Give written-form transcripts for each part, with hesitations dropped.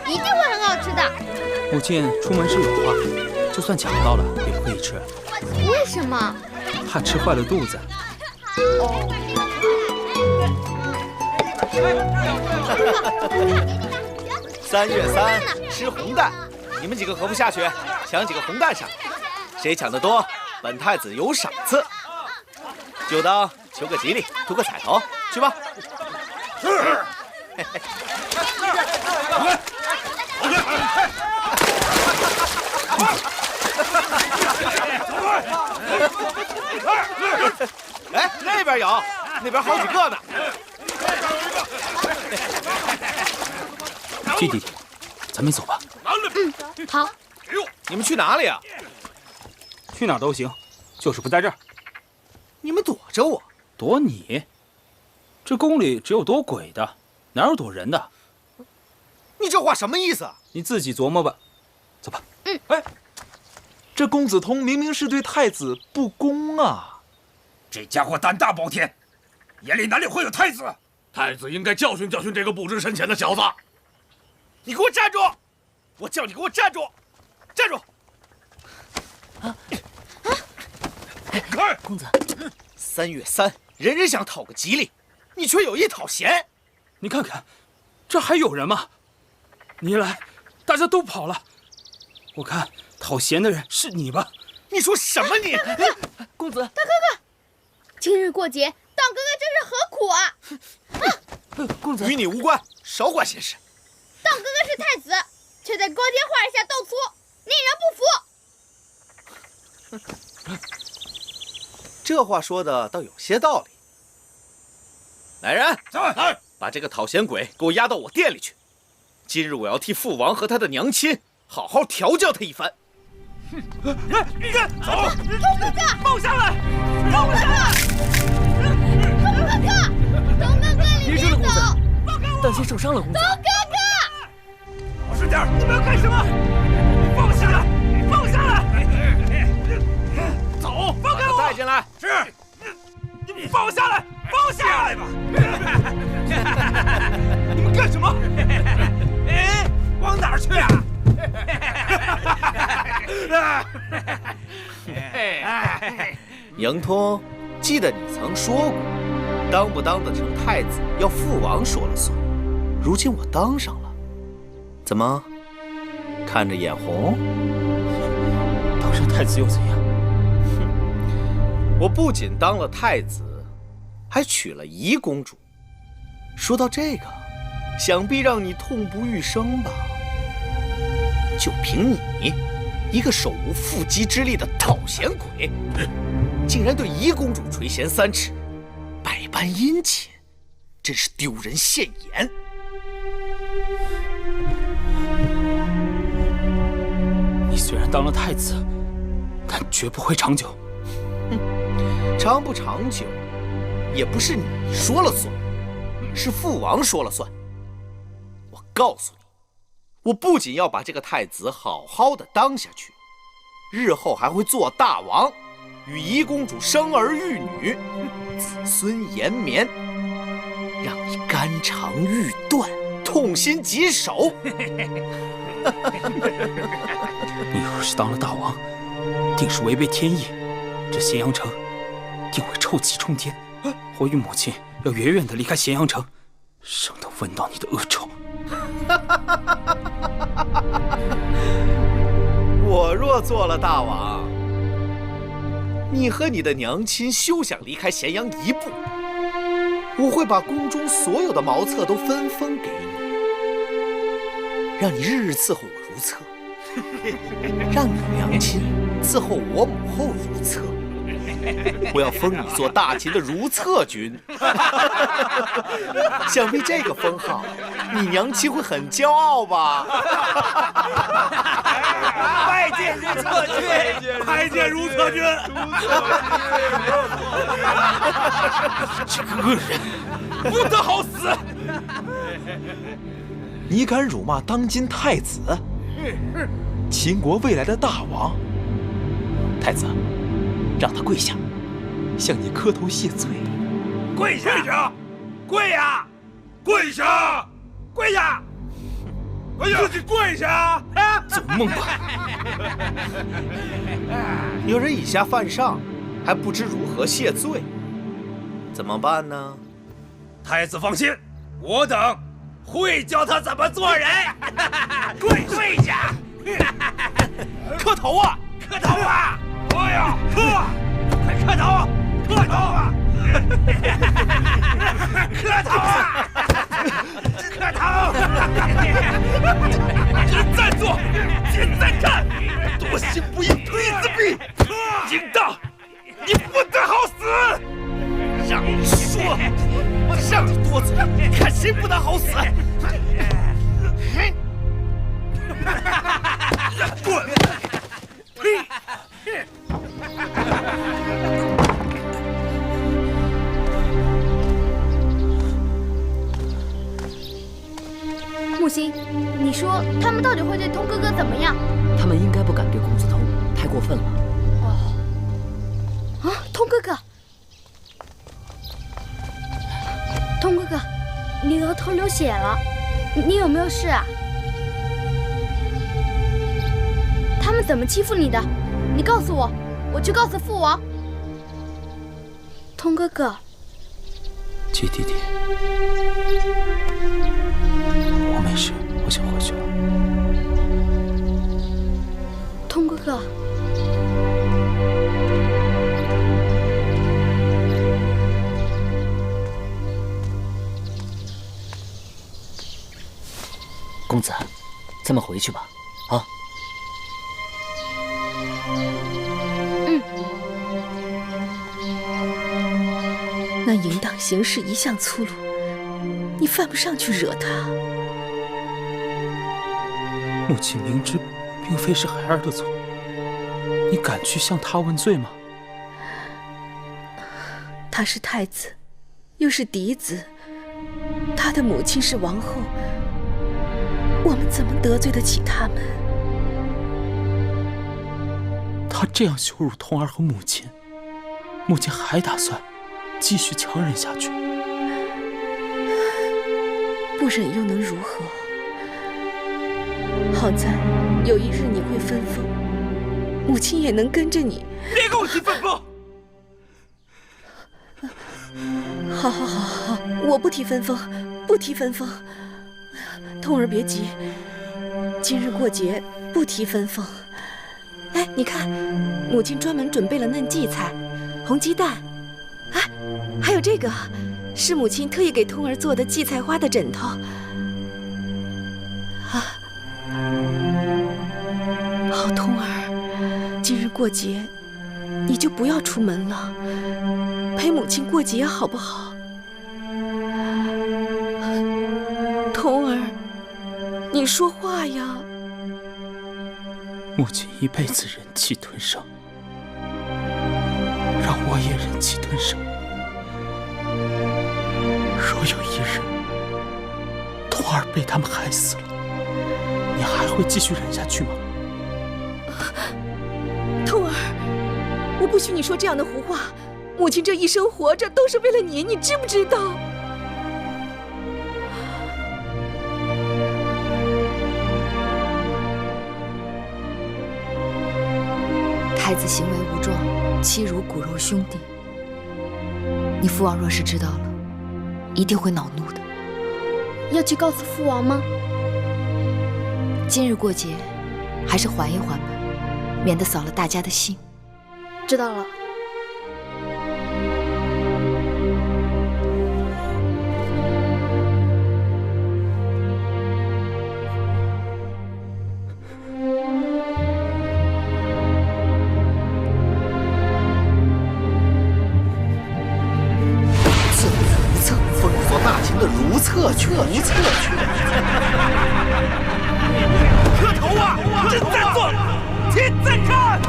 一定会很好吃的。母亲出门时有话，就算抢到了也不可以吃。为什么？怕吃坏了肚子。3月3吃红蛋，你们几个合不下去，抢几个红蛋上，谁抢得多，本太子有赏赐。就当求个吉利，图个彩头，去吧。是。哎，那边有，那边好几个呢。季弟弟，咱们走吧。好。你们去哪里啊？去哪儿都行，就是不在这儿。你们躲着我？躲你？这宫里只有躲鬼的，哪有躲人的？你这话什么意思？你自己琢磨吧。走吧。哎，这公子通明明是对太子不公啊！这家伙胆大包天，眼里哪里会有太子？太子应该教训教训这个不知深浅的小子。你给我站住！我叫你给我站住！站住！公子，3月3，人人想讨个吉利，你却有意讨嫌。你看看，这还有人吗？你一来，大家都跑了。我看讨嫌的人是你吧？你说什么你？公子，大哥哥，今日过节，当哥哥真是何苦啊！公子，与你无关，少管闲事。当哥哥是太子，却在光天化日下斗粗，令人不服。这话说的倒有些道理。来人，来，把这个讨嫌鬼给我押到我店里去。今日我要替父王和他的娘亲好好调教他一番。你看，走！东哥哥，放下来！东哥哥，东哥哥，东哥哥，你别走！当心受伤了，公子。东哥哥，老实点！你们要干什么？放下来！放下来！走！放开我！带进来。是。你们放下来！放下来吧！你们干什么？哎，往哪儿去啊？杨通，记得你曾说过，当不当得成太子要父王说了算。如今我当上了，怎么看着眼红？当上太子又怎样？我不仅当了太子，还娶了宜公主。说到这个，想必让你痛不欲生吧？就凭你，一个手无缚鸡之力的讨嫌鬼，竟然对宜公主垂涎3尺，百般殷勤，真是丢人现眼。你虽然当了太子，但绝不会长久。长不长久，也不是你说了算，是父王说了算。我告诉你，我不仅要把这个太子好好的当下去，日后还会做大王，与宜公主生儿育女，子孙延绵，让你肝肠欲断，痛心疾首。你若是当了大王，定是违背天意，这咸阳城定会臭气冲天。我与母亲要远远地离开咸阳城，省得闻到你的恶臭。我若做了大王，你和你的娘亲休想离开咸阳一步。我会把宫中所有的茅厕都分封给你，让你日日伺候我如厕，让你娘亲伺候我母后如厕。我要封你做大秦的如厕君。想必这个封号，你娘亲会很骄傲吧？拜见如厕君，拜见如厕君。这个恶人，不得好死！你敢辱骂当今太子，秦国未来的大王？太子，让他跪下，向你磕头谢罪。跪下！跪呀！跪下！跪下！自己跪下啊！做梦吧！有人以下犯上，还不知如何谢罪，怎么办呢？太子放心，我等会教他怎么做人。跪下！磕头啊！磕头啊！哎呀，快磕头！磕头啊！磕头啊！磕头！人在做，天在看，多行不义推子毙。应当，你不得好死！让你说，我让你多嘴，看谁不得好死！滚！木星，你说他们到底会对通哥哥怎么样？他们应该不敢对公子头，太过分了。啊，通哥哥，通哥哥，你额头流血了，你有没有事啊？他们怎么欺负你的？你告诉我，我去告诉父王。通哥哥，季弟弟，我没事，我先回去了。通哥哥，公子，咱们回去吧。啊。那淫荡行事一向粗鲁，你犯不上去惹他。母亲明知并非是孩儿的错，你敢去向他问罪吗？他是太子，又是嫡子，他的母亲是王后，我们怎么得罪得起他们？他这样羞辱童儿和母亲，母亲还打算继续强忍下去？不忍又能如何？好在有一日你会分封，母亲也能跟着你。别跟我提分封！好，我不提分封，不提分封。童儿别急，今日过节不提分封。哎，你看，母亲专门准备了嫩荠菜、红鸡蛋，哎，还有这个，是母亲特意给童儿做的荠菜花的枕头。啊，好，童儿，今日过节，你就不要出门了，陪母亲过节好不好？童儿，你说话呀！母亲一辈子忍气吞声，让我也忍气吞声。若有一日，童儿被他们害死了，你还会继续忍下去吗？童儿，我不许你说这样的胡话。母亲这一生活着都是为了你，你知不知道？太子行为无状，欺辱骨肉兄弟。你父王若是知道了，一定会恼怒的。要去告诉父王吗？今日过节，还是缓一缓吧，免得扫了大家的兴。知道了。封锁大秦的如厕权，磕头啊！朕在做，天在看。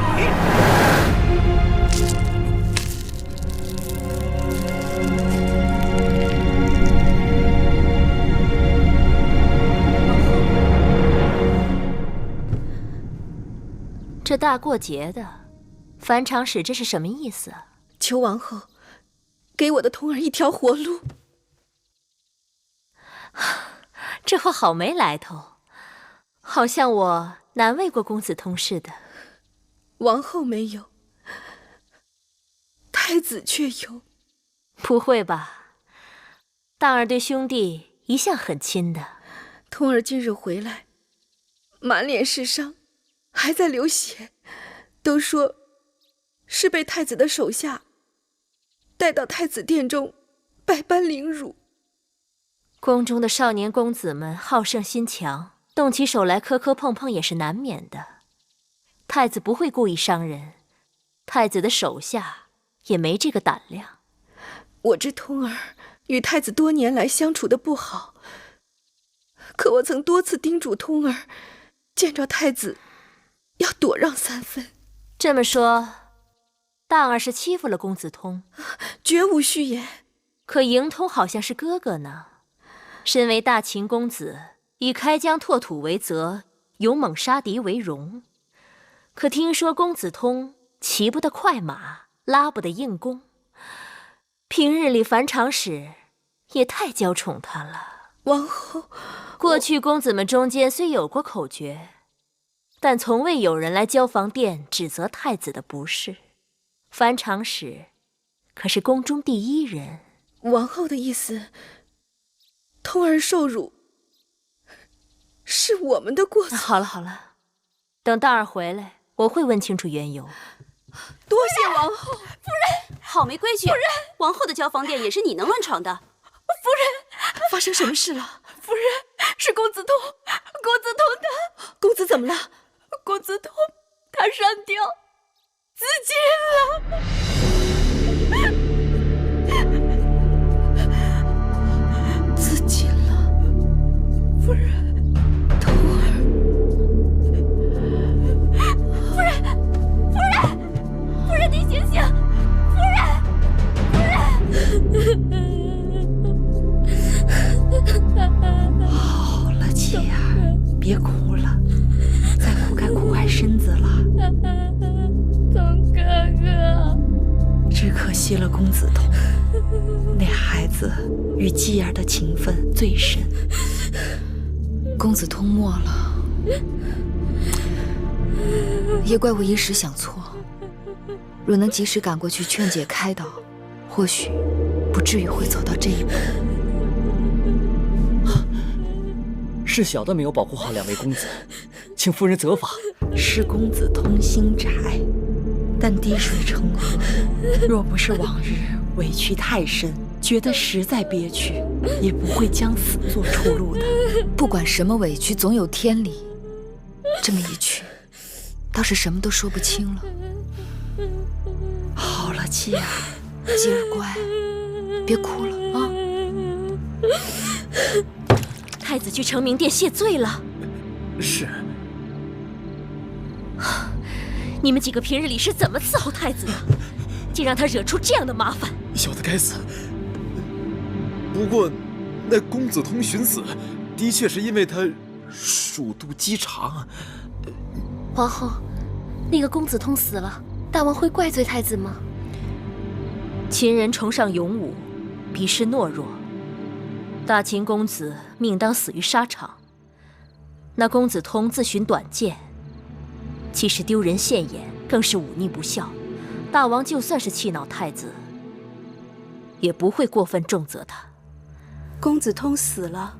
这大过节的，樊长史这是什么意思啊？求王后给我的童儿一条活路。这话好没来头，好像我难为过公子通似的。王后没有，太子却有。不会吧？大儿对兄弟一向很亲的。通儿今日回来，满脸是伤，还在流血，都说是被太子的手下带到太子殿中百般凌辱。宫中的少年公子们好胜心强，动起手来磕磕碰碰也是难免的。太子不会故意伤人，太子的手下也没这个胆量。我知通儿与太子多年来相处的不好，可我曾多次叮嘱通儿，见着太子要躲让3分。这么说，大儿是欺负了公子通？绝无虚言。可嬴通好像是哥哥呢。身为大秦公子，以开疆拓土为责，勇猛杀敌为荣。可听说公子通骑不得快马，拉不得硬弓，平日里樊长史也太娇宠他了。王后，过去公子们中间虽有过口诀，但从未有人来交房殿指责太子的不是。樊长史可是宫中第一人。王后的意思，通儿受辱是我们的过错。好了好了，等大儿回来，我会问清楚缘由。多谢王后。夫人，好没规矩！夫人，王后的交房殿也是你能乱闯的。夫人，发生什么事了？夫人，是公子通，公子通他……公子怎么了？公子通他上吊自尽了。自尽了。夫人，通儿。夫人，夫人，夫人，你醒醒！夫人，夫人。好了，琪儿，别哭了，再哭该哭坏身子了。通哥哥，只可惜了公子通，那孩子与继儿的情分最深。公子通没了，也怪我一时想错。若能及时赶过去劝解开导，或许不至于会走到这一步。是小的没有保护好2位公子，请夫人责罚。是公子通心窄，但滴水成河。若不是往日委屈太深，觉得实在憋屈，也不会将死做出路的。不管什么委屈，总有天理。这么一去，倒是什么都说不清了。好了，继儿，继儿乖，别哭了啊！太子去承明殿谢罪了。是。你们几个平日里是怎么伺候太子的？竟让他惹出这样的麻烦！小的该死。不过，那公子通寻死，的确是因为他鼠肚鸡肠。皇后，那个公子通死了，大王会怪罪太子吗？秦人崇尚勇武，鄙视懦弱。大秦公子命当死于沙场，那公子通自寻短见，既是丢人现眼，更是忤逆不孝。大王就算是气恼太子，也不会过分重责他。公子通死了，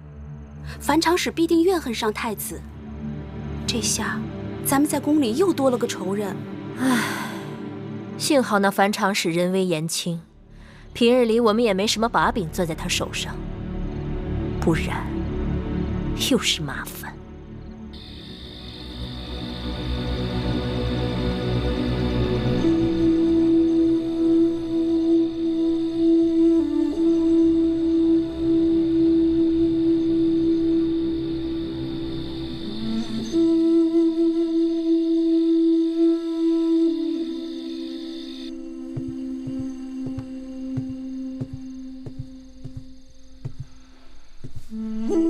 樊长史必定怨恨上太子，这下咱们在宫里又多了个仇人。唉，幸好那樊长史人微言轻，平日里我们也没什么把柄攥在他手上，不然又是麻烦。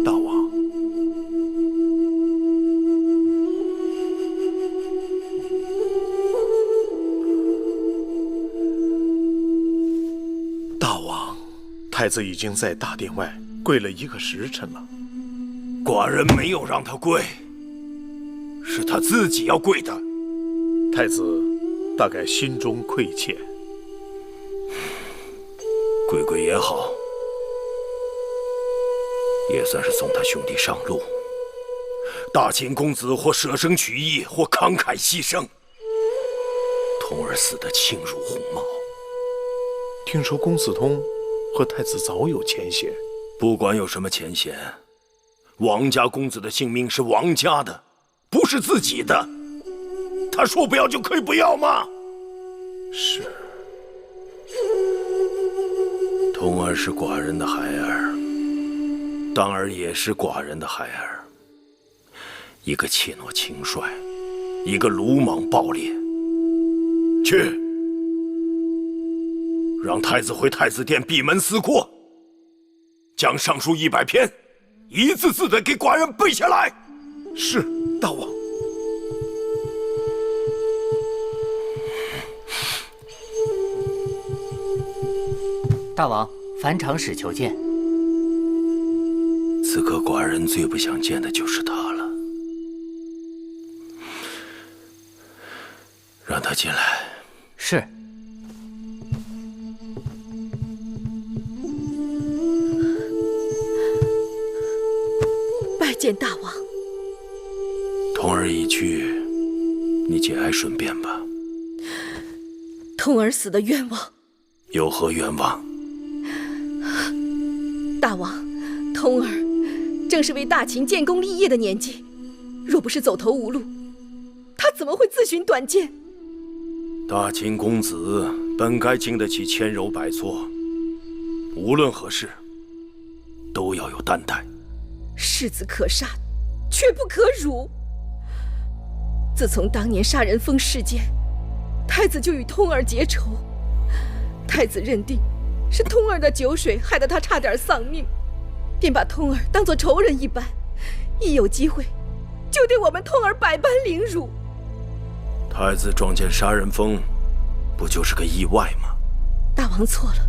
大王，大王，太子已经在大殿外跪了1个时辰了。寡人没有让他跪，是他自己要跪的。太子大概心中愧欠。跪跪也好，也算是送他兄弟上路。大秦公子或舍生取义，或慷慨牺牲。童儿死得轻如鸿毛。听说公子通和太子早有前嫌。不管有什么前嫌，王家公子的性命是王家的，不是自己的。他说不要就可以不要吗？是。童儿是寡人的孩儿，当儿也是寡人的孩儿。一个怯懦轻率，一个鲁莽暴烈。去，让太子回太子殿闭门思过，将上书100篇，一字字的给寡人背下来。是，大王。大王，樊长史求见。此刻寡人最不想见的就是他了。让他进来。是。拜见大王。童儿已去，你节哀顺变吧。童儿死的冤枉。有何冤枉？大王，童儿正是为大秦建功立业的年纪，若不是走投无路，他怎么会自寻短见？大秦公子本该经得起千柔百挫，无论何事都要有担待。士子可杀，却不可辱。自从当年杀人峰事件，太子就与通儿结仇。太子认定是通儿的酒水害得他差点丧命，便把通儿当作仇人一般，一有机会就对我们通儿百般凌辱。太子撞见杀人峰，不就是个意外吗？大王错了，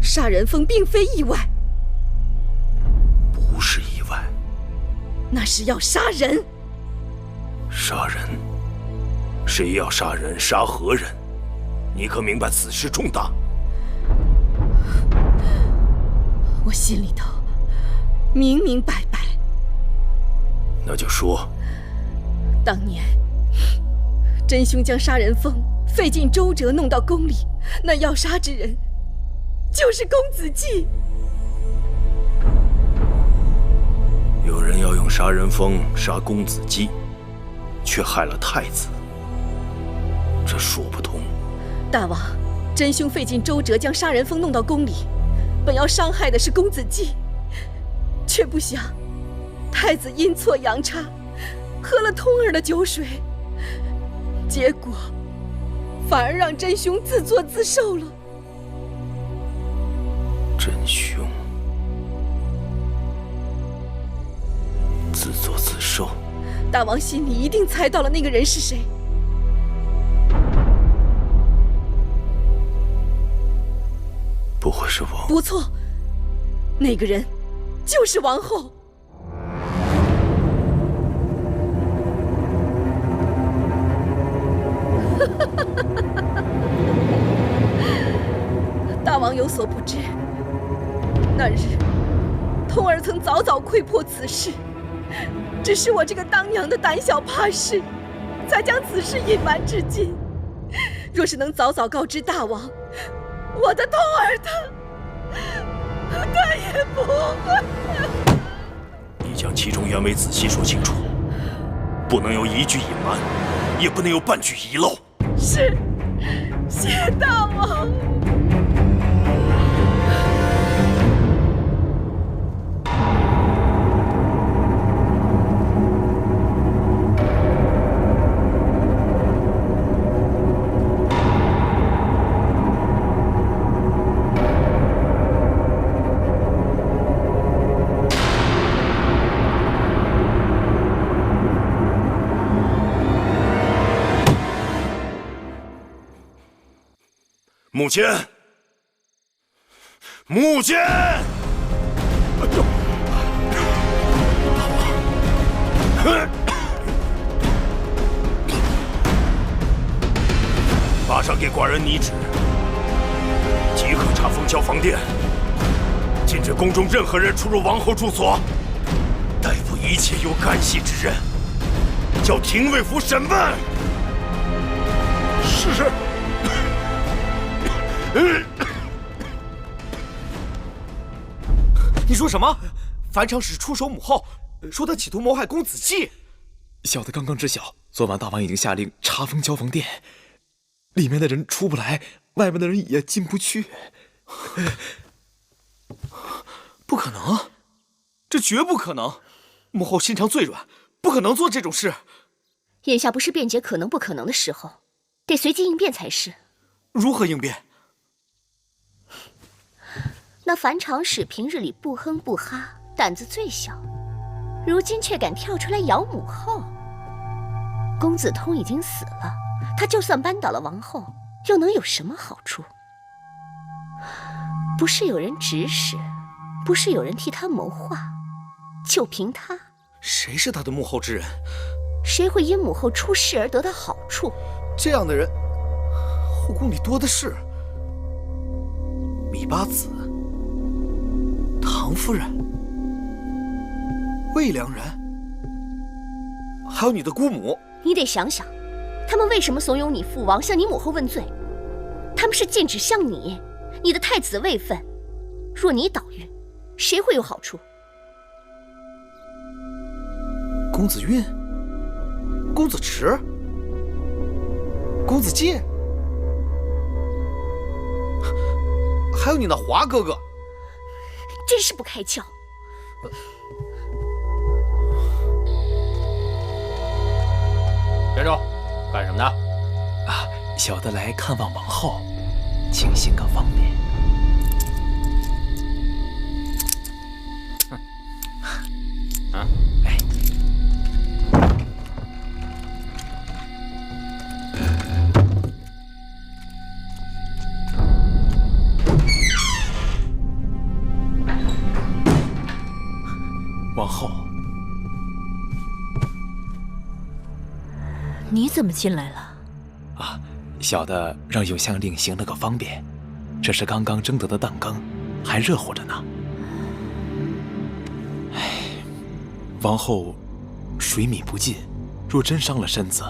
杀人峰并非意外。不是意外，那是要杀人。杀人？谁要杀人？杀何人？你可明白此事重大？我心里头明明白白。那就说。当年真凶将杀人峰费尽周折弄到宫里，那要杀之人就是公子季。有人要用杀人峰杀公子季，却害了太子，这说不通。大王，真凶费尽周折将杀人峰弄到宫里，本要伤害的是公子季，却不想太子阴错阳差，喝了通儿的酒水，结果反而让真凶自作自受了。真凶自作自受？大王心里一定猜到了那个人是谁。不会是我？不错，那个人就是王后。大王有所不知，那日通儿曾早早窥破此事，只是我这个当娘的胆小怕事，才将此事隐瞒至今。若是能早早告知大王，我的通儿他也不会。你将其中原委仔细说清楚，不能有一句隐瞒，也不能有半句遗漏。是，谢大王。母亲，母亲！哎呦，大王！上给寡人拟旨，即刻查封交房殿，禁止宫中任何人出入王后住所，逮捕一切有干系之人，叫廷尉府审问。是。你说什么？樊长史出手母后，说他企图谋害公子季。小的刚刚知晓，昨晚大王已经下令查封交房殿，里面的人出不来，外面的人也进不去。不可能，这绝不可能！母后心肠最软，不可能做这种事。眼下不是辩解可能不可能的时候，得随机应变才是。如何应变？那樊长史平日里不哼不哈，胆子最小，如今却敢跳出来咬母后。公子通已经死了，他就算扳倒了王后，又能有什么好处？不是有人指使，不是有人替他谋划，就凭他，谁是他的幕后之人？谁会因母后出事而得到好处？这样的人，后宫里多的是。芈八子、唐夫人、魏良人，还有你的姑母。你得想想，他们为什么怂恿你父王向你母后问罪？他们是禁止向你的太子位分。若你倒运，谁会有好处？公子运、公子迟、公子介，还有你那华哥哥，真是不开窍。站住！干什么呢？啊，小的来看望王后，请行个方便。啊，哎，王后。你怎么进来了？啊，小的让永相令行了个方便，这是刚刚蒸得的蛋羹，还热乎着呢。唉，王后水米不进，若真伤了身子，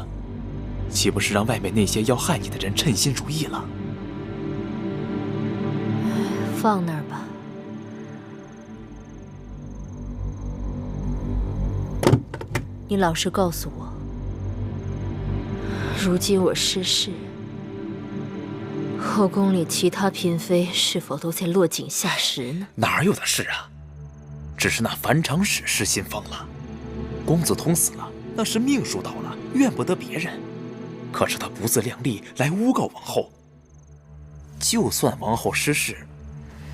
岂不是让外面那些要害你的人称心如意了？放那儿吧。你老实告诉我，如今我失势，后宫里其他嫔妃是否都在落井下石呢？哪有的事啊！只是那樊长史失心疯了，公子通死了，那是命数到了，怨不得别人。可是他不自量力来诬告王后，就算王后失势，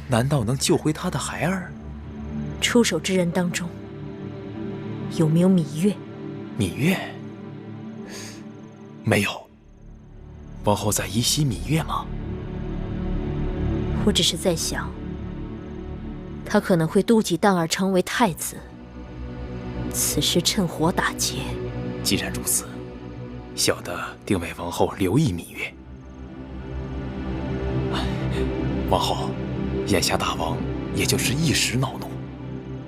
难道能救回他的孩儿？出手之人当中，有没有芈月？芈月？没有。王后在依稀芈月吗？我只是在想，他可能会妒忌荡儿成为太子，此时趁火打劫。既然如此，小的定为王后留意芈月。王后，眼下大王也就是一时恼怒，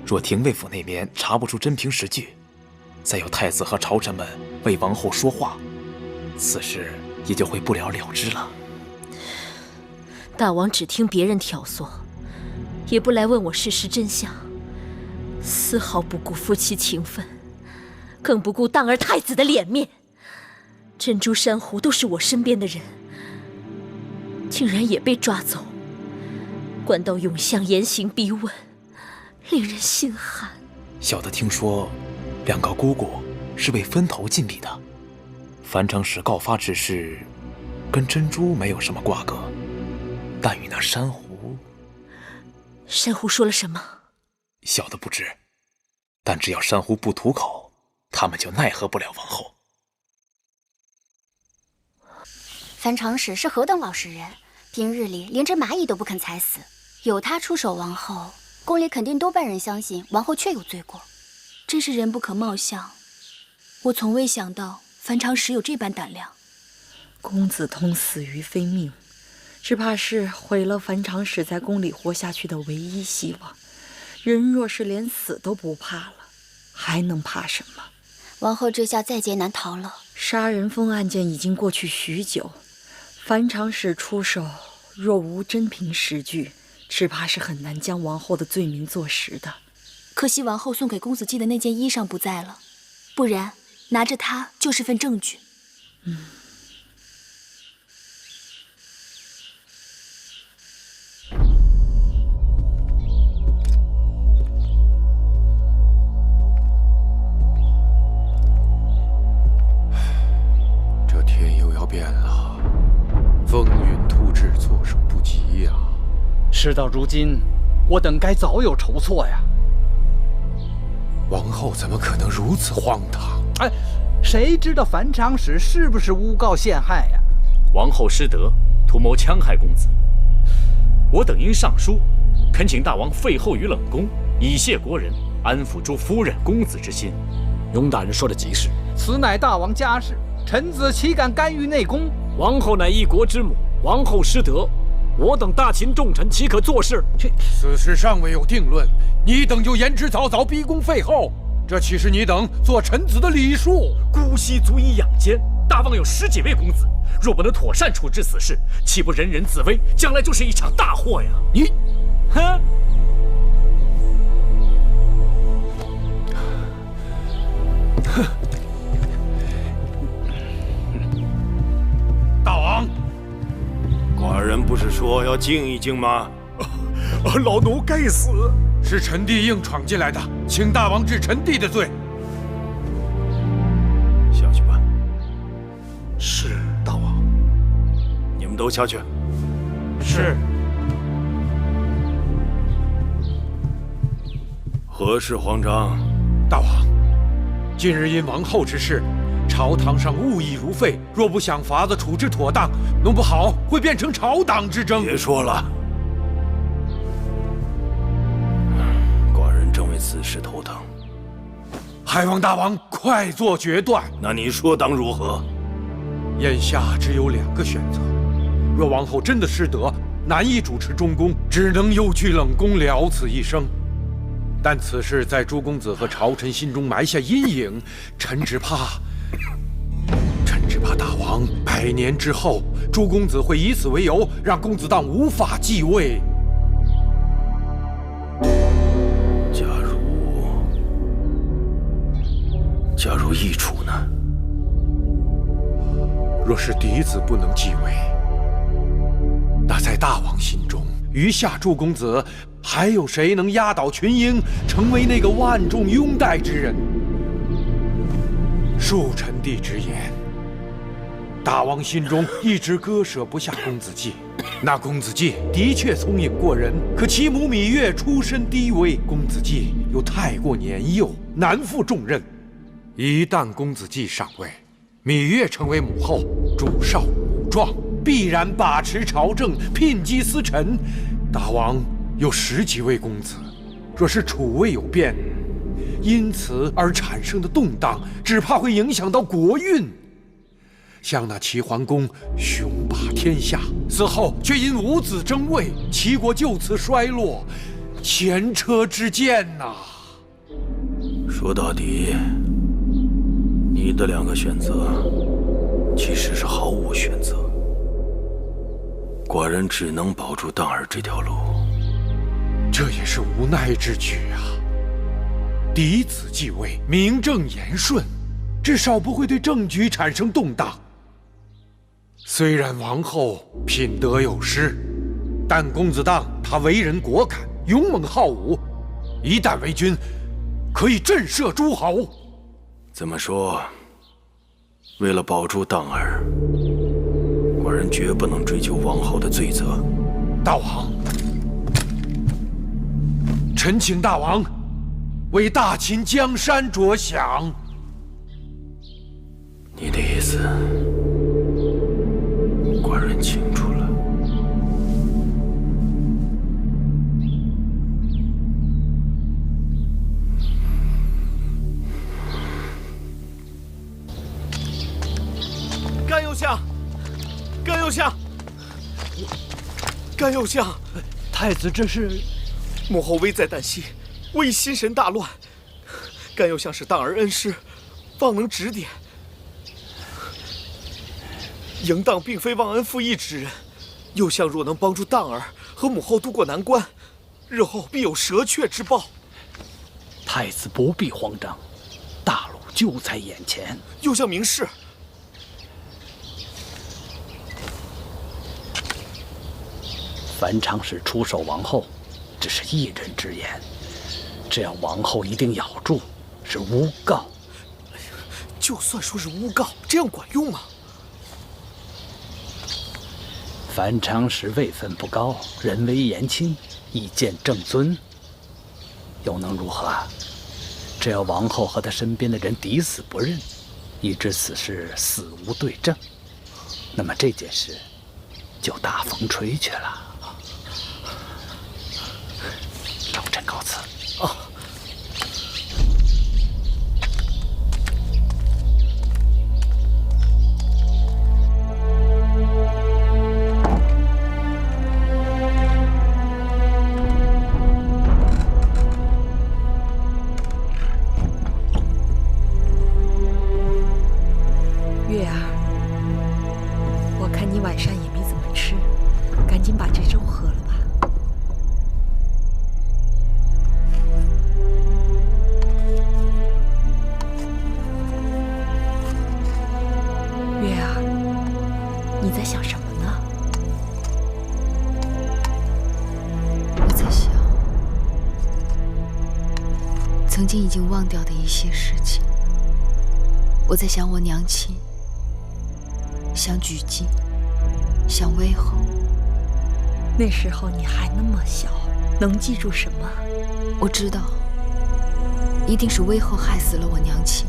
若廷尉府那边查不出真凭实据，再有太子和朝臣们为王后说话，此事也就会不了了之了。大王只听别人挑唆，也不来问我事实真相，丝毫不顾夫妻情分，更不顾荡儿太子的脸面。珍珠珊瑚都是我身边的人，竟然也被抓走，关到永相严刑逼问，令人心寒。小的听说，两个姑姑是为分头尽力的，樊长史告发之事，跟珍珠没有什么瓜葛，但与那珊瑚……珊瑚说了什么？小的不知，但只要珊瑚不吐口，他们就奈何不了王后。樊长史是何等老实人，平日里连只蚂蚁都不肯踩死，有他出手王后，宫里肯定多半人相信王后确有罪过。真是人不可貌相，我从未想到樊长史有这般胆量。公子通死于非命，只怕是毁了樊长史在宫里活下去的唯一希望。人若是连死都不怕了，还能怕什么？王后这下在劫难逃了。杀人封案件已经过去许久，樊长史出手若无真凭实据，只怕是很难将王后的罪名坐实的。可惜王后送给公子季的那件衣裳不在了，不然拿着它就是份证据。这天又要变了，风云突至，措手不及呀！事到如今，我等该早有筹措呀。王后怎么可能如此荒唐？哎，谁知道樊长史是不是诬告陷害呀？王后失德，图谋戕害公子。我等因上书，恳请大王废后于冷宫，以谢国人，安抚诸夫人公子之心。雍大人说的极是，此乃大王家事，臣子岂敢干预内宫？王后乃一国之母，王后失德，我等大秦重臣岂可做事？此事尚未有定论，你等就言之凿凿，逼宫废后，这岂是你等做臣子的礼数？姑息足以养奸，大王有10几位公子，若不能妥善处置此事，岂不人人自危，将来就是一场大祸呀！你，哼！大王，寡人不是说要静一静吗？老奴该死，是臣弟硬闯进来的，请大王治臣弟的罪。下去吧。是，大王。你们都下去。是。何事慌张？大王，近日因王后之事，朝堂上物议如沸，若不想法子处置妥当，弄不好会变成朝党之争。别说了，寡人正为此事头疼。还望大王快做决断。那你说当如何？眼下只有2个选择：若王后真的失德，难以主持中宫，只能幽居冷宫，了此一生。但此事在诸公子和朝臣心中埋下阴影，臣只怕大王100年之后，诸公子会以此为由，让公子荡无法继位。假如易处呢？若是嫡子不能继位，那在大王心中，余下诸公子还有谁能压倒群英，成为那个万众拥戴之人？恕臣弟直言，大王心中一直割舍不下公子季。那公子季的确聪颖过人，可其母芈月出身低微，公子季又太过年幼，难负重任。一旦公子季上位，芈月成为母后，主少母壮，必然把持朝政，聘姬司臣。大王有10几位公子，若是储位有变，因此而产生的动荡，只怕会影响到国运。像那齐桓公雄霸天下，死后却因无子争位，齐国就此衰落，前车之鉴呐。说到底，你的2个选择其实是毫无选择。寡人只能保住荡儿这条路，这也是无奈之举啊。嫡子继位，名正言顺，至少不会对政局产生动荡。虽然王后品德有失，但公子荡他为人果敢，勇猛好武，一旦为君，可以震慑诸侯。这么说，为了保住荡儿，寡人绝不能追究王后的罪责。大王，臣请大王为大秦江山着想。你的意思，寡人清楚了。甘右相，甘右相，甘右相，太子这是……母后危在旦夕，我已心神大乱。甘右相是当儿恩师，方能指点。嬴荡并非忘恩负义之人，右相若能帮助荡儿和母后渡过难关，日后必有蛇雀之报。太子不必慌张，大路就在眼前。右相明示。樊长史出手王后，只是一人之言，只要王后一定咬住，是诬告。就算说是诬告，这样管用吗？樊长史位分不高，人微言轻，意见正尊，又能如何？只要王后和她身边的人抵死不认，以致此事死无对证，那么这件事就大风吹去了。老臣告辞。啊。月儿，我看你晚上也没怎么吃，赶紧把这粥喝了吧。月儿，你在想什么呢？我在想曾经已经忘掉的一些事情。我在想我娘亲，想举姬，想魏后。那时候你还那么小，能记住什么？我知道，一定是魏后害死了我娘亲，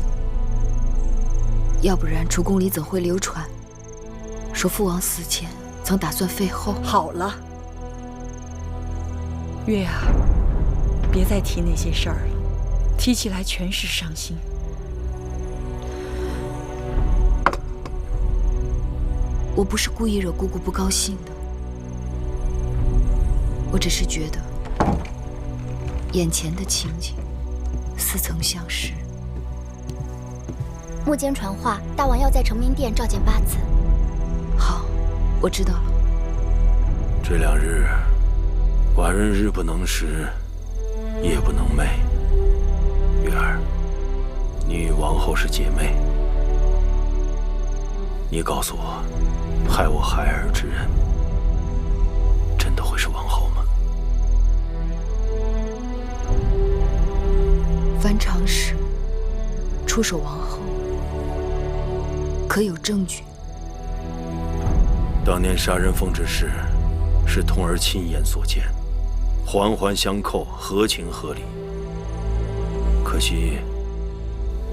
要不然楚宫里怎会流传说父王死前曾打算废后？好了，月啊，别再提那些事儿了，提起来全是伤心。我不是故意惹姑姑不高兴的，我只是觉得眼前的情景似曾相识。幕间传话，大王要在承明殿召见8次。好，我知道了。这2日，寡人日不能食，夜不能寐。月儿，你与王后是姐妹，你告诉我，害我孩儿之人，真的会是王后吗？樊长史出手王后，可有证据？当年杀人凤之事，是童儿亲眼所见，环环相扣，合情合理。可惜，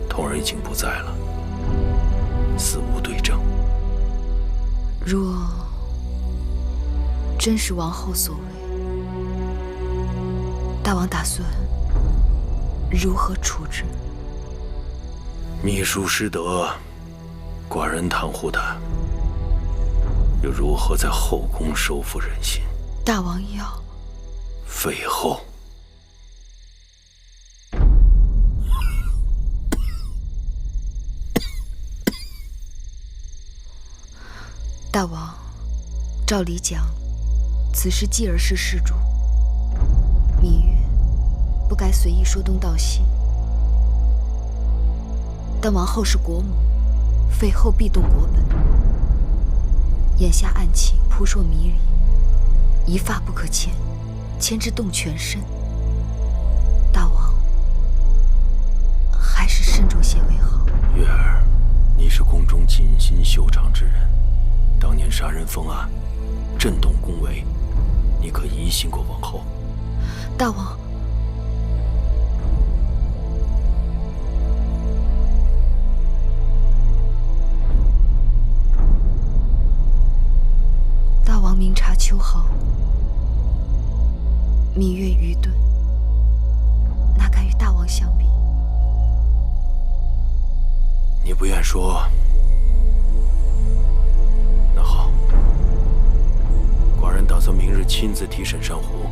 童儿已经不在了，死无对证。若真是王后所为，大王打算如何处置？秘书失德，寡人袒护他，又如何在后宫收复人心？大王要废后。大王，照理讲，此时继儿是施主，芈月不该随意说东道西。但王后是国母，废后必动国本。眼下案情扑朔迷离，一发不可牵，牵之动全身。大王，还是慎重些为好。月儿，你是宫中尽心修长之人，当年杀人封案，震动宫闱，你可疑心过王后？大王，大王明察秋毫，芈月愚钝，哪敢与大王相比？你不愿说，那好。打算明日亲自提审珊瑚，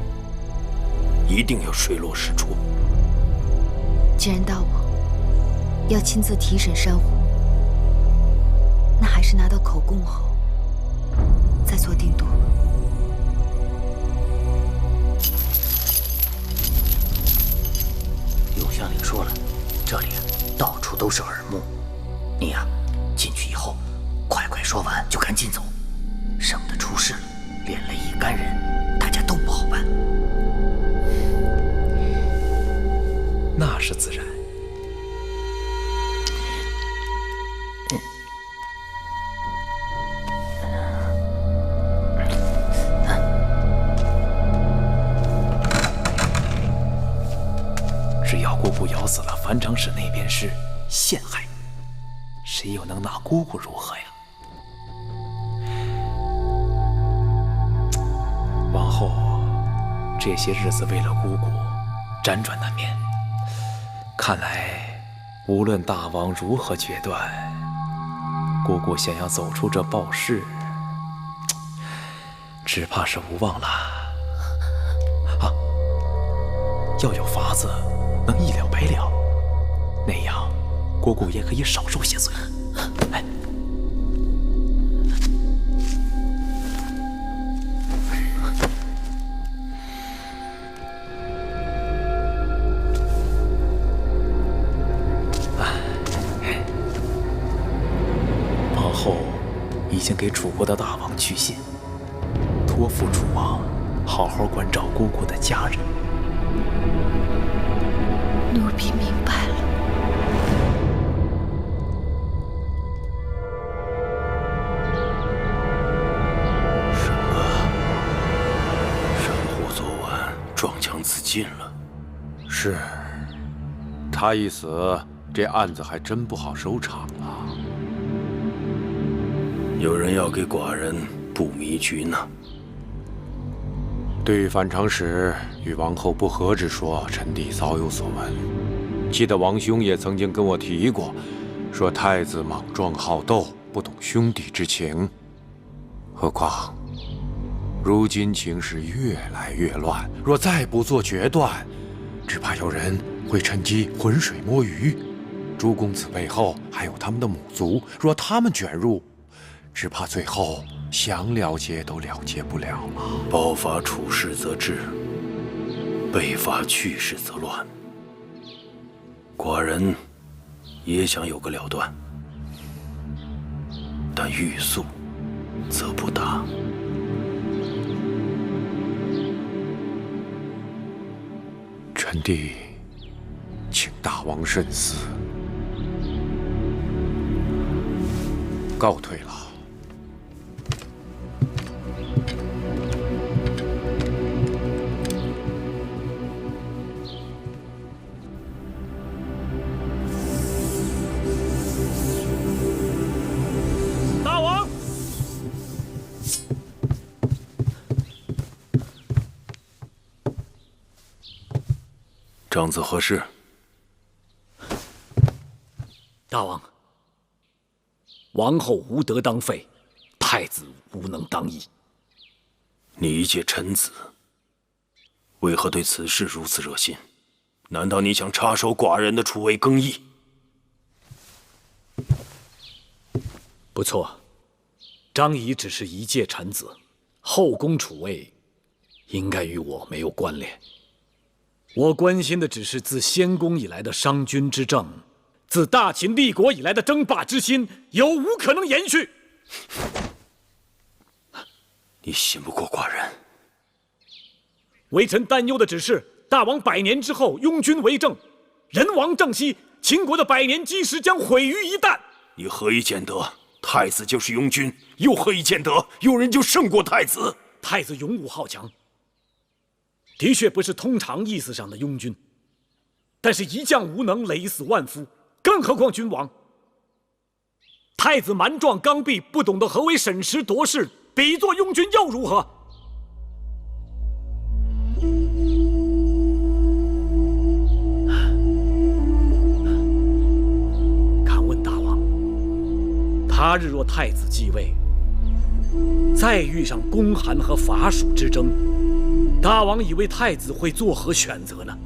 一定要水落石出。既然大王要亲自提审珊瑚，那还是拿到口供后再做定夺。永香领说了，这里到处都是耳目，你呀，进去以后快说完就赶紧走，省得出事了，连累一干人，大家都不好办。那是自然。只要姑姑咬死了樊长史，那便是陷害，谁又能拿姑姑如何呀？往后这些日子为了姑姑辗转难眠，看来无论大王如何决断，姑姑想要走出这暴世，只怕是无望了。啊，要有法子能一了百了，那样姑姑也可以少受些罪。哎，王后已经给楚国的大王去信，托付楚王好好关照姑姑的家人。奴婢明白了。珊瑚昨晚撞墙自尽了。是，他一死，这案子还真不好收场了。有人要给寡人布迷局呢。对于樊长史与王后不和之说，臣弟早有所闻。记得王兄也曾经跟我提过，说太子莽撞好斗，不懂兄弟之情。何况如今情势越来越乱，若再不做决断，只怕有人会趁机浑水摸鱼。诸公子背后还有他们的母族，若他们卷入，只怕最后想了结都了结不了了。褒法处世则治，背法去世则乱。寡人也想有个了断，但欲速则不达。臣弟请大王深思，告退了。大王，长子何事？大王，王后无德当废，太子无能当义。你一介臣子，为何对此事如此热心？难道你想插手寡人的储位更易？不错，张仪只是一介臣子，后宫储位应该与我没有关联。我关心的只是自先公以来的商君之政，自大秦立国以来的争霸之心，有无可能延续？你信不过寡人。微臣担忧的只是大王100年之后拥军为政，人亡政息，秦国的100年基石将毁于一旦。你何以见得太子就是拥军？又何以见得有人就胜过太子？太子勇武好强，的确不是通常意思上的拥军，但是一将无能，累死万夫，更何况君王？太子蛮撞刚愎，不懂得何为审时度势，比作拥军又如何？敢问大王，他日若太子继位，再遇上公函和伐蜀之争，大王以为太子会作何选择呢？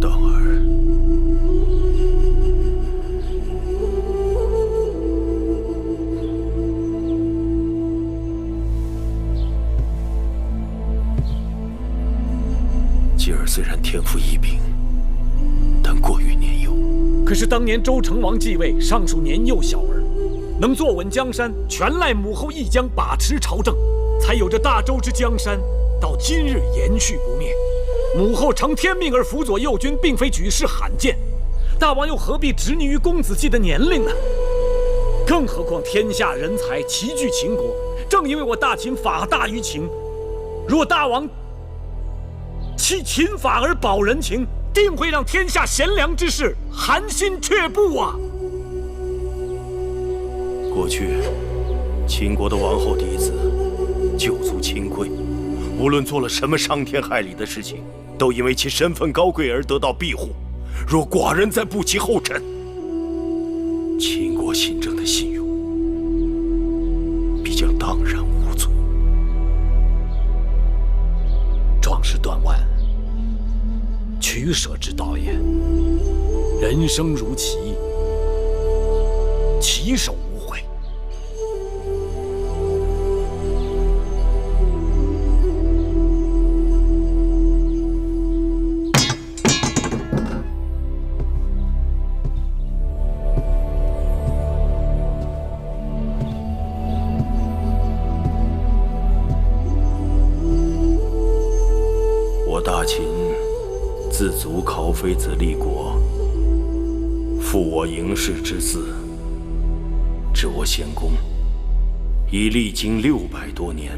当儿，继儿虽然天赋异禀，但过于年幼。可是当年周成王继位，尚属年幼小儿，能坐稳江山，全赖母后一将把持朝政，才有着大周之江山到今日延续不灭。母后承天命而辅佐幼君，并非举世罕见，大王又何必执泥于公子季的年龄呢？更何况天下人才齐聚秦国，正因为我大秦法大于秦，若大王弃秦法而保人情，定会让天下贤良之士寒心却步啊！过去，秦国的王后嫡子九族亲贵，无论做了什么伤天害理的事情，都因为其身份高贵而得到庇护。若寡人再步其后尘，秦国新政的信用必将荡然无存。壮士断腕，取舍之道也。人生如棋，棋手无悔。我大秦自祖考妃子立国，复我嬴氏之嗣，至我献公，已历经600多年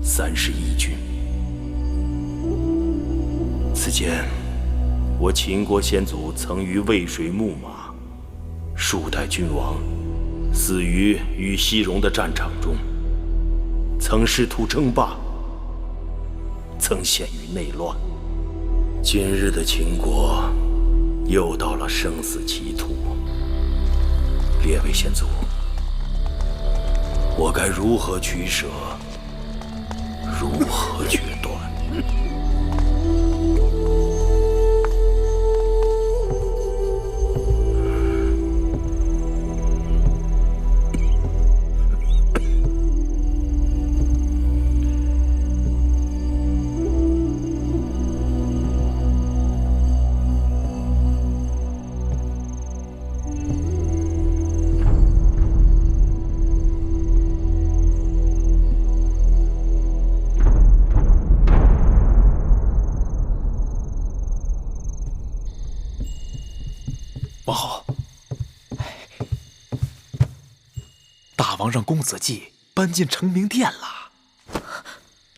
，31君。此间，我秦国先祖曾于渭水牧马，数代君王死于与西戎的战场中，曾试图称霸，曾陷于内乱。今日的秦国又到了生死歧途，列位先祖，我该如何取舍，如何决断？王后，大王让公子季搬进成明殿了。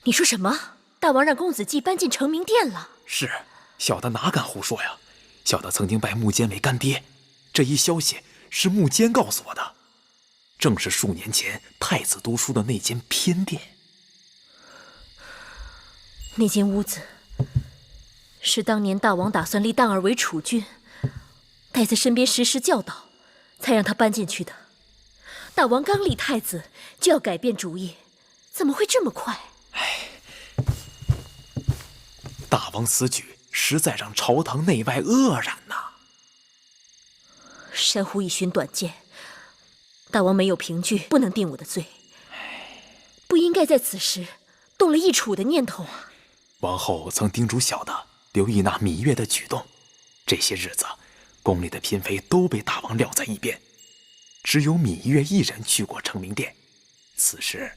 你说什么？大王让公子季搬进成明殿了？是，小的哪敢胡说呀！小的曾经拜穆坚为干爹，这一消息是穆坚告诉我的，正是数年前太子读书的那间偏殿。那间屋子是当年大王打算立旦儿为储君，待在身边时时教导，才让他搬进去的。大王刚立太子就要改变主意，怎么会这么快？大王此举实在让朝堂内外愕然呐！珊瑚一寻短见，大王没有凭据，不能定我的罪，不应该在此时动了易储的念头啊！王后曾叮嘱小的留意那芈月的举动，这些日子宫里的嫔妃都被大王撂在一边，只有芈月一人去过成明殿，此事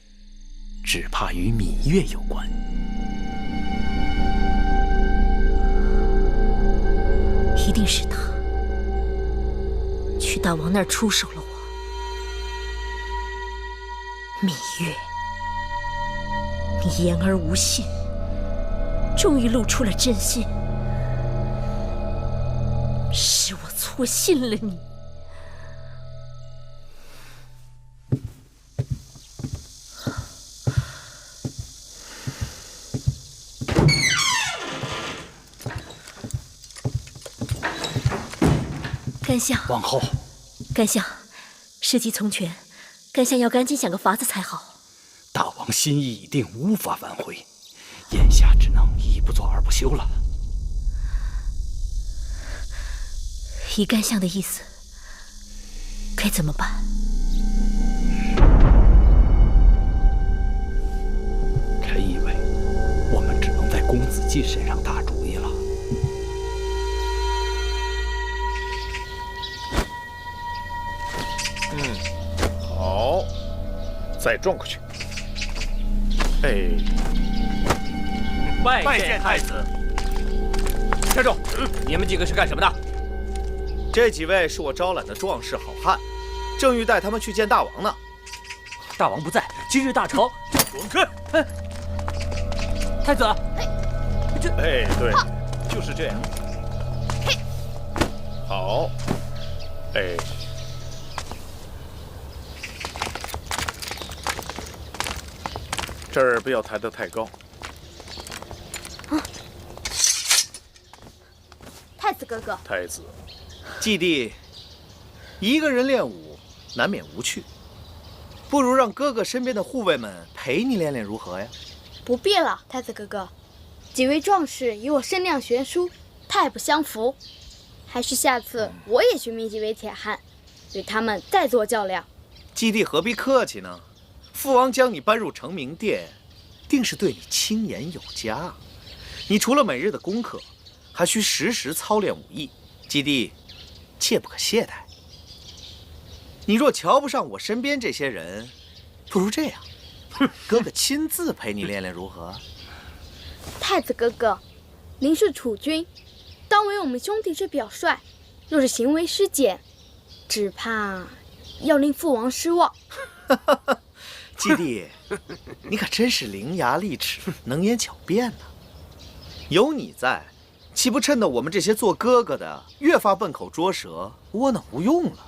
只怕与芈月有关。一定是他去大王那儿出手了我。芈月，你言而无信，终于露出了真心，是我错信了你。干相，王后，干相，时机从权，干相要赶紧想个法子才好。大王心意已定，无法挽回，眼下只能一不做二不休了。依干相的意思，该怎么办？臣以为，我们只能在公子季身上打主意了。好，再转过去。哎，拜见太子。站住！你们几个是干什么的？这几位是我招揽的壮士好汉，正欲带他们去见大王呢。大王不在，今日大朝，滚开！太子，哎，对，就是这样。好，哎，这儿不要抬得太高。太子哥哥，太子，季弟，一个人练武难免无趣，不如让哥哥身边的护卫们陪你练练如何呀？不必了，太子哥哥，几位壮士与我身量悬殊，太不相符，还是下次我也去觅几位铁汉，与他们再做较量。季弟何必客气呢？父王将你搬入成明殿，定是对你轻言有加。你除了每日的功课，还需时时操练武艺。季弟，切不可懈怠。你若瞧不上我身边这些人，不如这样，哥哥亲自陪你练练如何？太子哥哥，您是储君，当为我们兄弟之表率，若是行为失检，只怕要令父王失望。季弟，你可真是伶牙俐齿、能言巧辩呢。有你在，岂不衬得我们这些做哥哥的越发笨口拙舌、窝囊无用了？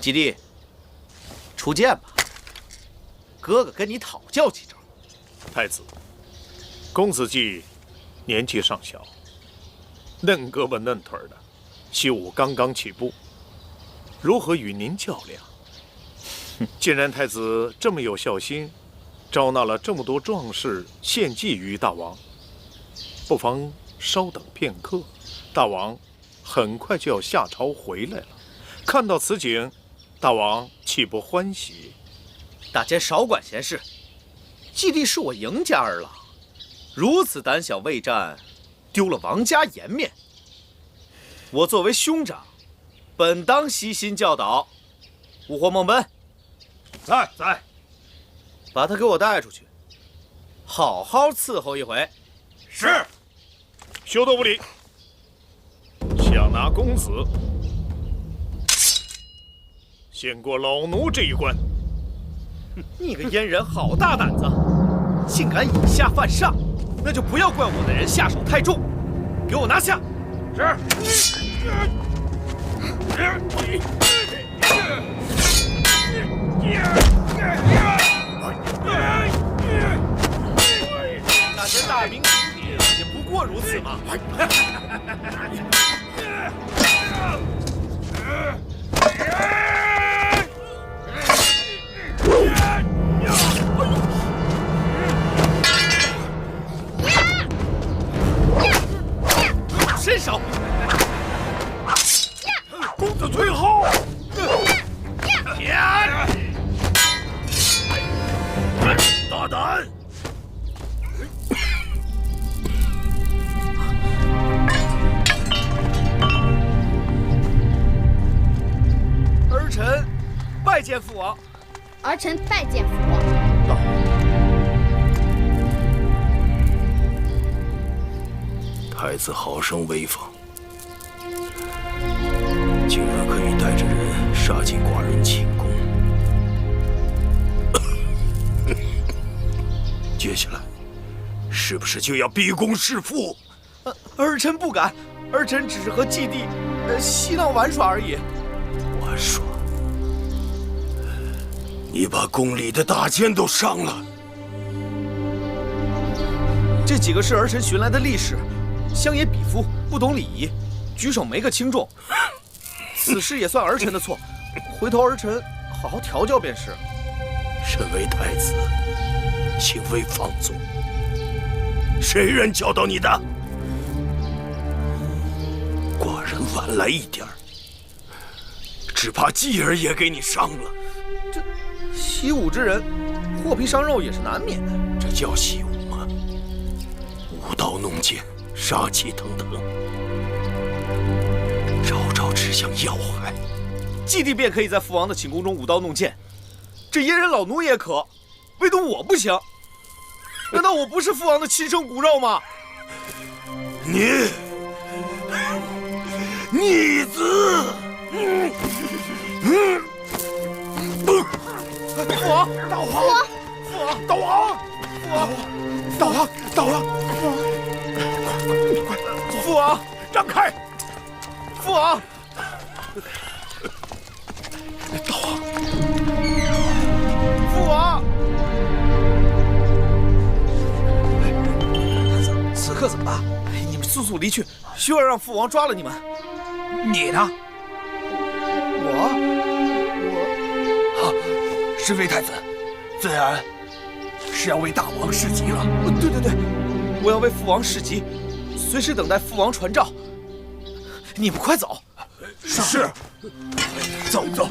季弟，出剑吧，哥哥跟你讨教几招。太子，公子季年纪尚小，嫩胳膊嫩腿的，习武刚刚起步，如何与您较量？既然太子这么有孝心，招纳了这么多壮士献祭于大王，不妨稍等片刻，大王很快就要下朝回来了。看到此景，大王岂不欢喜？大家少管闲事。季弟是我赢家儿郎，如此胆小畏战，丢了王家颜面。我作为兄长，本当悉心教导。武火孟奔，在，把他给我带出去，好好伺候一回。是。休得无礼，想拿公子，先过老奴这一关。你个阉人，好大胆子，竟敢以下犯上，那就不要怪我的人下手太重，给我拿下。是。那些大名鼎鼎也不过如此嘛。伸手！公子退后！大胆！儿臣拜见父王。儿臣拜见父王。太子好生威风，竟然可以带着人杀进寡人寝宫。接下来，是不是就要逼宫弑父？儿臣不敢，儿臣只是和季弟嬉闹玩耍而已。玩耍？你把宫里的大监都伤了。这几个是儿臣寻来的力士，乡野鄙夫，不懂礼仪，举手没个轻重。此事也算儿臣的错，回头儿臣好好调教便是。身为太子，请未放纵。谁人教导你的？寡人晚来一点儿，只怕继儿也给你伤了。这习武之人，祸皮伤肉也是难免的。这叫习武吗？舞刀弄剑，杀气腾腾，招招指向要害。季帝便可以在父王的寝宫中舞刀弄剑，这阉人老奴也可，唯独我不行。难道我不是父王的亲生骨肉吗？逆子！父王，大王，父王，大王，父王，大王，大王，父王，让开！父王，大王，父王，此刻怎么办？你们速速离去，休要让父王抓了你们。你呢？身为太子，自然是要为大王侍疾了。对对对，我要为父王侍疾，随时等待父王传召。你们快走！是，走走。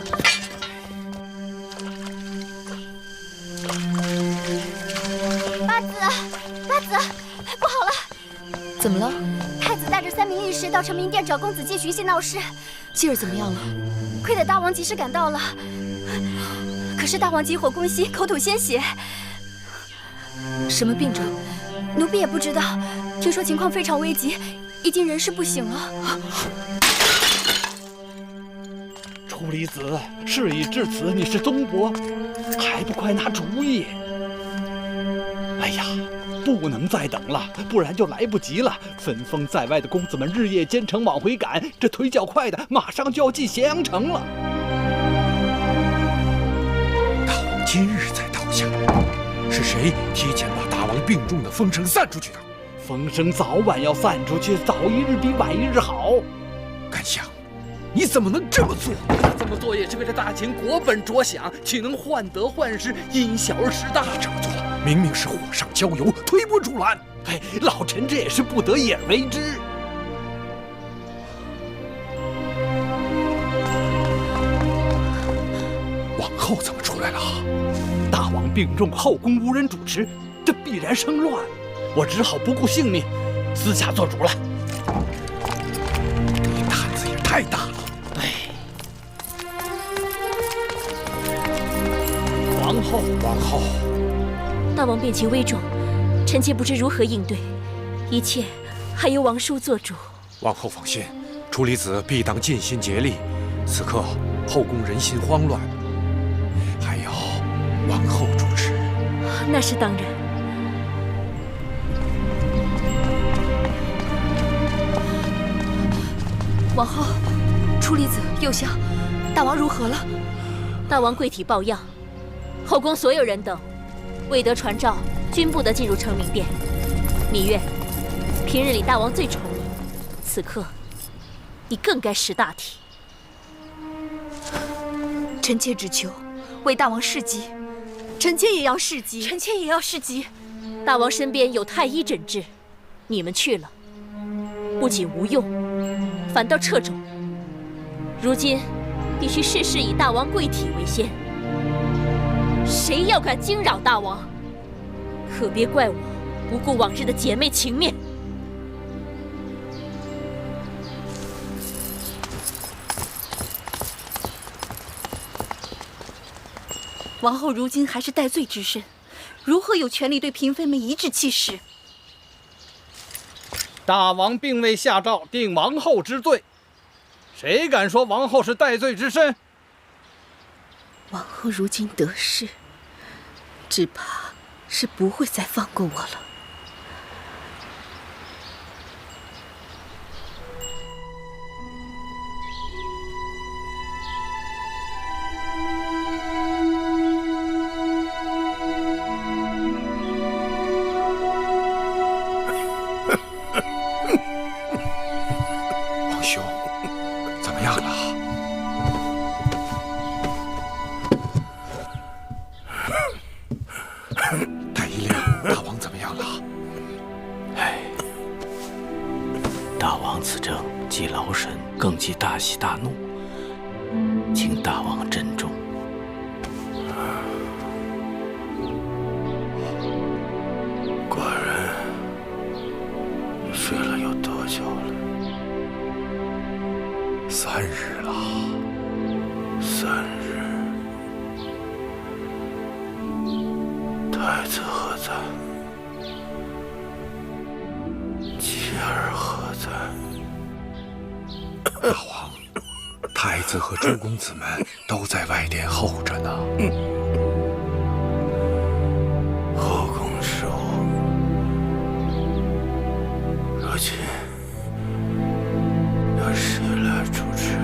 八子，八子，不好了！怎么了？太子带着3名力士到承明殿找公子季寻衅闹事。继儿怎么样了？亏得大王及时赶到了。可是大王急火攻心，口吐鲜血。什么病症？奴婢也不知道，听说情况非常危急，已经人事不省了。楚离子，事已至此，你是宗伯，还不快拿主意？哎呀，不能再等了，不然就来不及了。分封在外的公子们日夜兼程往回赶，这腿脚快的马上就要进咸阳城了。大王今日才倒下，是谁提前把大王病重的风声散出去的？风声早晚要散出去，早一日比晚一日好。甘香，你怎么能这么做？这么做也是为了大秦国本着想，岂能患得患失，因小而失大？这么做明明是火上浇油，推波助澜。哎，老臣这也是不得已而为之。王后怎么出来了？大王病重，后宫无人主持，这必然生乱。我只好不顾性命，私下做主了。你胆子也太大了！哎，王后，大王病情危重，臣妾不知如何应对，一切还由王叔做主。王后放心，楚离子必当尽心竭力。此刻后宫人心慌乱，还要王后主持。那是当然。王后，楚离子、右相，大王如何了？大王跪体抱恙，后宫所有人等未得传召，均不得进入承明殿。芈月，平日里大王最宠你，此刻你更该识大体。臣妾只求为大王侍疾，臣妾也要侍疾，臣妾也要侍疾。大王身边有太医诊治，你们去了，不仅无用，反倒掣肘。如今必须事事以大王贵体为先，谁要敢惊扰大王，可别怪我不顾往日的姐妹情面。王后如今还是戴罪之身，如何有权利对嫔妃们颐指气使？大王并未下诏定王后之罪，谁敢说王后是戴罪之身？王后如今得势，只怕是不会再放过我了。王兄，怎么样了？大王此政既劳神，更既大喜大怒，请大王珍重。寡人睡了有多久了？3日了。3日。太子何在？妻儿何在？大王，太子和诸公子们都在外殿候着呢。后宫事务，如今由谁来主持？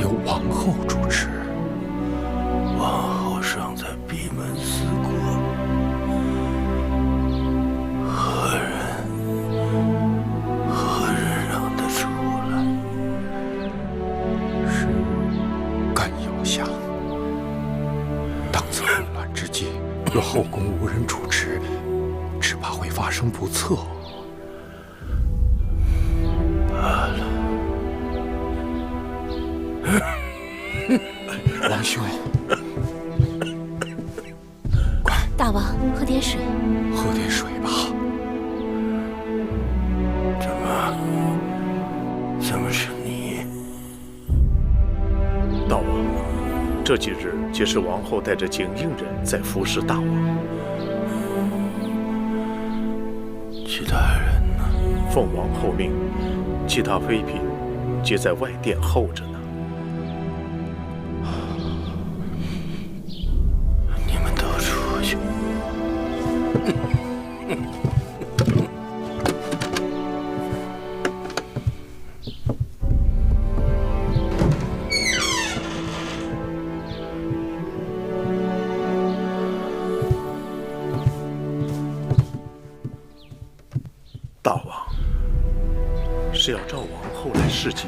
由王后主持。王后尚在闭门思过，何人让她出来？是甘有香。当此混乱之际，若后宫无人主持，只怕会发生不测。罢了。王兄，大王，喝点水。喝点水吧。怎么是你？大王，这几日皆是王后带着景应人在服侍大王。其他人呢？奉王后命，其他妃嫔皆在外殿候着呢。你们都出去。大王是要召王后来侍疾，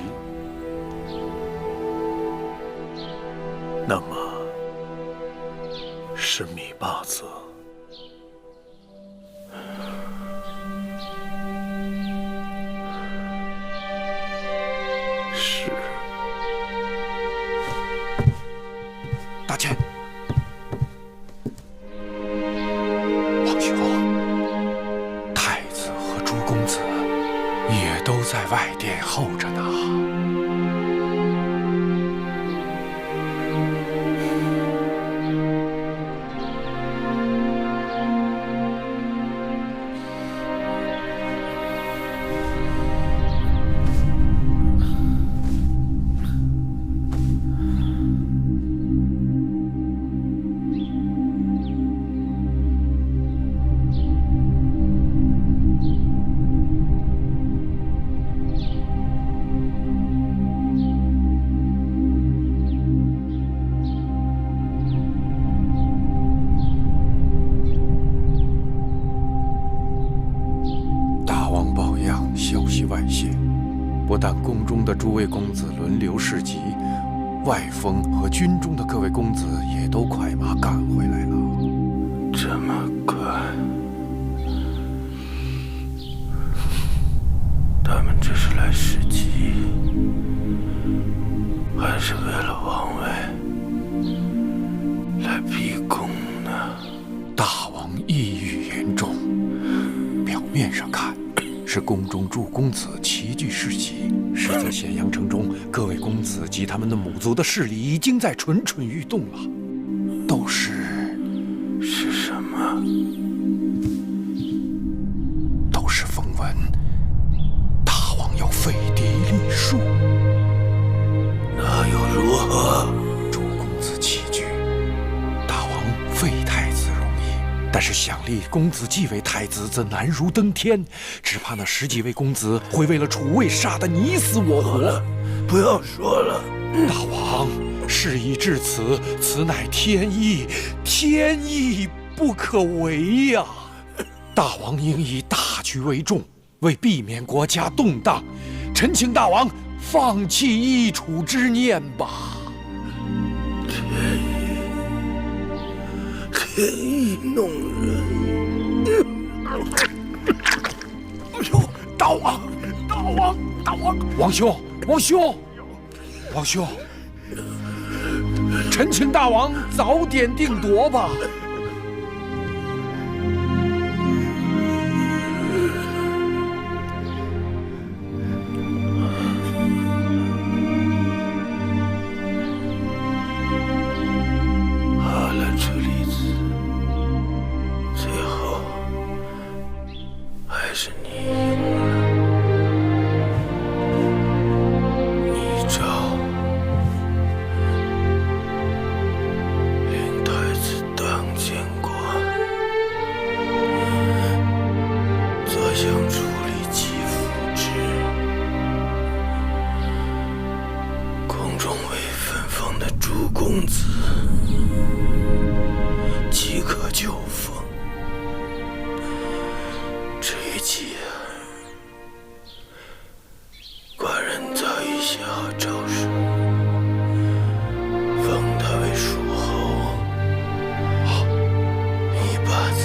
那么是芈八子。是。大倩，王兄，太子和诸公子也都在外殿候着呢。消息外泄，不但宫中的诸位公子轮流侍疾，外封和军中的各位公子也都快马赶回来了。这么快？他们这是来侍疾，还是为了王位来逼宫呢？大王抑郁严重，表面上看是宫中诸公子齐聚侍疾，实则咸阳城中各位公子及他们的母族的势力已经在蠢蠢欲动了，都是什么？都是风闻大王要废嫡立庶。那又如何？诸公子齐聚，大王废太子容易，但是想立公子继为太子，则难如登天。只怕那10几位公子会为了储位杀得你死我活。不要说了，大王，事已至此，此乃天意，天意不可违呀！大王应以大局为重，为避免国家动荡，臣请大王放弃易储之念吧。天意弄人。大王，大王，大王！王兄，王兄，王兄，臣请大王早点定夺吧。好了，车厘子，最后还是你赢了。你照连太子当见过，坐相处理其父之，宫中未分封的诸公子，即可就封。这一切，寡人早已写好诏书，封他为蜀侯。一把子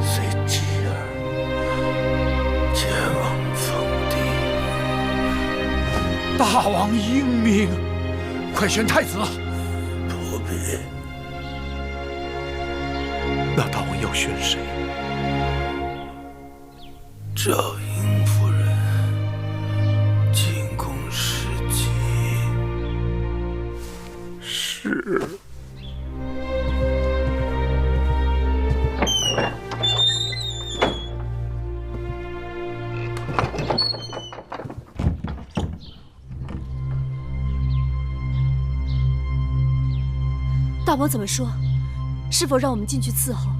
随继儿前往封地。大王英明，快选太子。不必。那大王要选谁？赵英夫人进宫侍疾。是。大王怎么说？是否让我们进去伺候？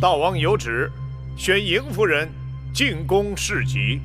大王有旨，选迎夫人进宫侍疾。